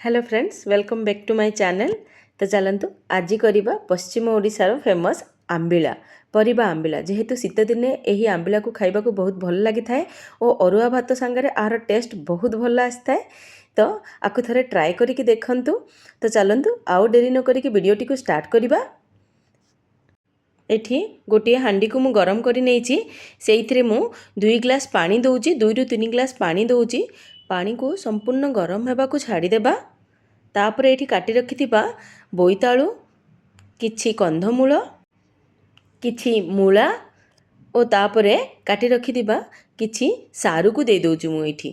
Hello friends, welcome back to my channel. तो चलतु आज करवा पश्चिम ओडिशार फेमस आंबिला परिबा आंबिला। जेहेतु शीत दिने यही आंबिला को खाइबा को बहुत भल लगी थाए और अरुआ भात सांगरे आर टेस्ट बहुत भल आसी। तो आपको थरे ट्राए करके देखंतु। तो चलतु आउ डेरी न करिक वीडियोटी को स्टार्ट करवा। एठी गोटे हांडी को मु गरम करी नेछि, सेइथिरे मु 2 ग्लास पानी दउची, 2 रु 3 ग्लास पानी दउची। पानी को संपूर्ण गरम हेबा को छाड़ी देबा। तापर एठी काटी रखिथिबा बोईतालु, किछि कंधमूल, किछि मूला और तापरे काटी रखिथिबा किछि सारू को दे दउची मु एठी।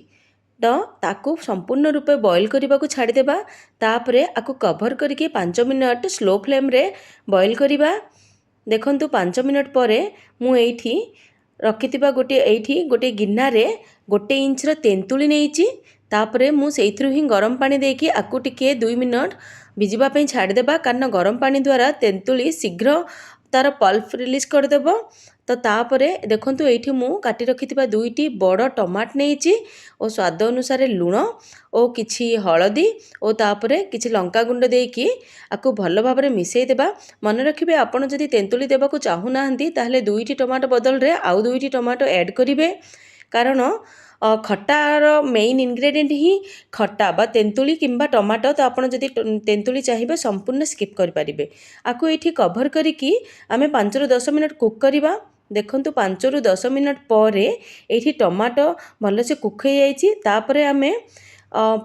तो ताकू संपूर्ण रूपे बॉईल करने को छाड़ी देबा। तापरे आकु कवर करके 5 मिनट स्लो फ्लेम रे बॉईल करिबा। देखंतु 5 मिनट परे मु एठी रखिथिबा गोटे गिन्नारे 1 इंच तेंतुली नेइची। तापरे मु सेइथरु ही गरम पानी देकी आकु टिके 2 मिनट भिजिबा पई छाड़ी देबा, कारण गरम पानी द्वारा तेंतुली शीघ्र तार पल्प रिलीज कर देबो। तो तापरे देखंतु एठी मु काटी रखिथिबा 2टी बड़ टमाट नेइची और स्वाद अनुसार लूण और किछि हळदी और तापरे किछि लंका गुंड देकी आकु भल भाबरे मिसेई देबा। मन रखिबे आपण जदि तेंतुली देबाकू चाहू नाहंती ताहले 2टी टमाटो बदल रे आउ 2टी टमाटो ऐड करिवे, कारण खटार मेन इनग्रेडिएंट ही खट्टा बा तेंतुली किंबा टमाटो। तो आपण जदि तेंतुली चाहिए संपूर्ण स्किप कर पारिबे। आकु एठी कवर करिकी आमे 5 रु 10 मिनट कुक करिबा। देखंतु 5 रु 10 मिनट परे एठी टमाटो भल से कुक हो जाइछि। तापरे आमे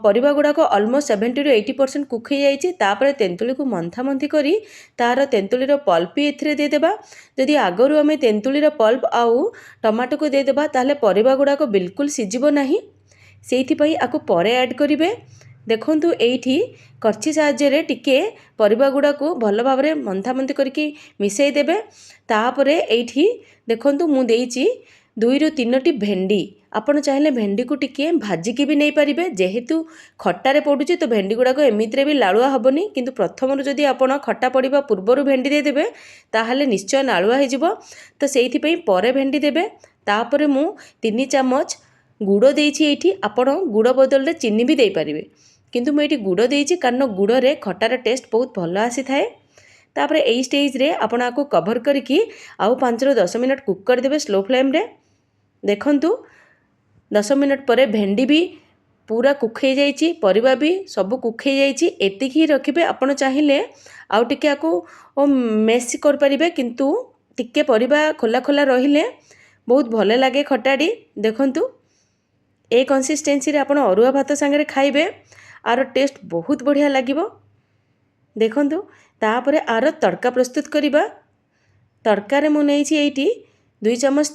परिबा गुड़ाक ऑलमोस्ट 70 रु 80% कुक हो जाइछि। तापरे तेंतुली को मंथा मंथी करी तार तेंतुलीर पल्प भी एथिरे दे देबा। जदि आगरु आमे तेंतुलीर पल्प आउ टमाटो को दे देबा ताहले परिबा गुड़ाक बिल्कुल सिजिबो नाही, सेइथि पई आकु परे ऐड करिवे। देखंतु एठी करछि साहाय्य रे टिके परिबा गुड़ाक भल भाबरे मंथा मंथी करके मिसेई देबे। तापरे एठी देखंतु मु देइछि 2 रु 3टी भेंडी। आपण चाहिले भेंडी को टिके भाजिकी भी नहीं पारिबे। जेहेतु खट्टारे पड़ुछि तो भेंडी गुड़ाक एमितिरे भी लालुआ हबनी, किंतु प्रथमरु जदि आपण खट्टा पड़िबा पूर्वरु भेंडी दे देबे ताहले निश्चय नालुआ हो जिवो। तो सेइथि पई परे भेंडी देबे। तापरे मु 3 चामच गुड़ देइछि एठी। आपण गुड़ बदल रे चीनी भी दे पारिबे, किंतु मु एठी गुड़ देइछि कारण गुड़ रे खट्टार टेस्ट बहुत भल आसी थाए। तापरे एई स्टेज रे आपण आको कवर करके आउ 5 रु 10 मिनट कुक कर देबे स्लो फ्लेम रे। देखंतु 10 मिनट परे भेंडी भी पूरा कुक हो जाइछि, परिबा भी सब कुक हो जाइछि। एतिकी रखिबे। आपण चाहिले आउ टिके आकु मेस कर पारिबे, किंतु टिके परिबा खोला खोला रहिले बहुत भले लागे खटाडी। देखंतु ए कंसिस्टेंसी रे आपण अरुआ भात संगे खाइबे, आर टेस्ट बहुत बढ़िया लागिबो। देखंतु तापरे आर तड़का प्रस्तुत करिबा। तड़कारे मु नेइछि एठी 2 चम्मच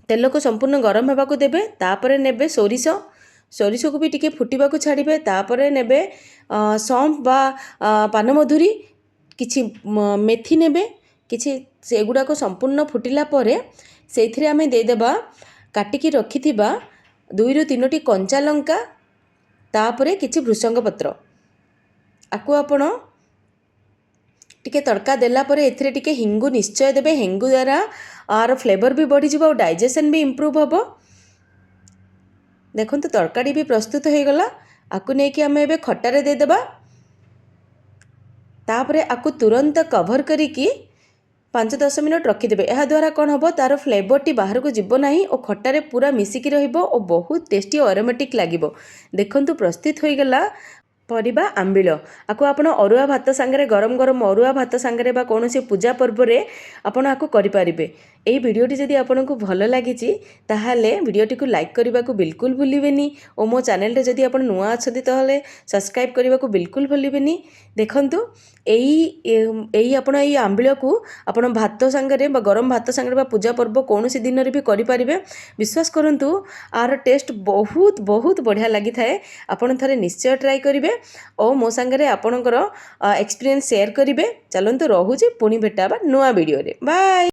तेल को संपूर्ण गरम होगा को देबे। तापरे नेबे सोरिष को भी टिके फुटिबा को छाड़िबे। तापरे नेबे सौंफ बा पानमधुरी, किछि मेथी नेबे, किछि सेगुडा को संपूर्ण फुटिला परे सेथिरे आमे दे देबा काटिकी रखिथिबा 2 रु 3टी कंचा लंका, तापरे किछि भृषंग पत्र। आकु आपण टिके तड़का देला परे एथिरे टिके हिंगु निश्चय देबे। हिंगु द्वारा आर फ्लेवर भी बढ़ी जिवो और डाइजेशन भी इम्प्रूव होबो। देखंतु तड़काडी भी प्रस्तुत हो गला। आकु नेकी आमे एबे खट्टारे दे देबा। तापरे आकु तुरंत कवर करिकी 5-10 मिनट रखी देबे। एहा द्वारा कोन होबो तार फ्लेवरटी बाहर को जिवो नाही और खट्टारे पूरा मिसिकी रहिबो और बहुत टेस्टी और एरोमेटिक लागिबो। देखंतु प्रस्तुत हो गला परिबा आंबिल। आकु आपण अरुआ भात सांगरे गरम गरम अरुआ भात सांगरे बा कोनोसी पूजा पर्व रे आपण आकु करि पारिबे। एई वीडियोटी जदि आपनको भल लागिछि ताहाले वीडियोटी को लाइक करबा को बिल्कुल भूलिबेनी और मो चैनल रे जदि आपण नुआ अछथि ताहाले सब्सक्राइब करबा को बिल्कुल भूलिबेनी। देखंतु एई आपण एई आंबिल को आपण भात सांगरे बा गरम भात सांगरे बा पूजा पर्व कोनोसी दिन रे भी करि पारिबे। विश्वास करंतु आर टेस्ट बहुत बहुत बढ़िया लागि थाए। आपण थरे निश्चय ट्राई करिवे और मो सांगरे आपणकर एक्सपीरियंस शेयर करिवे। चलंतु रहुछि, पुणी भेटाबा नुआ वीडियो रे। बाय।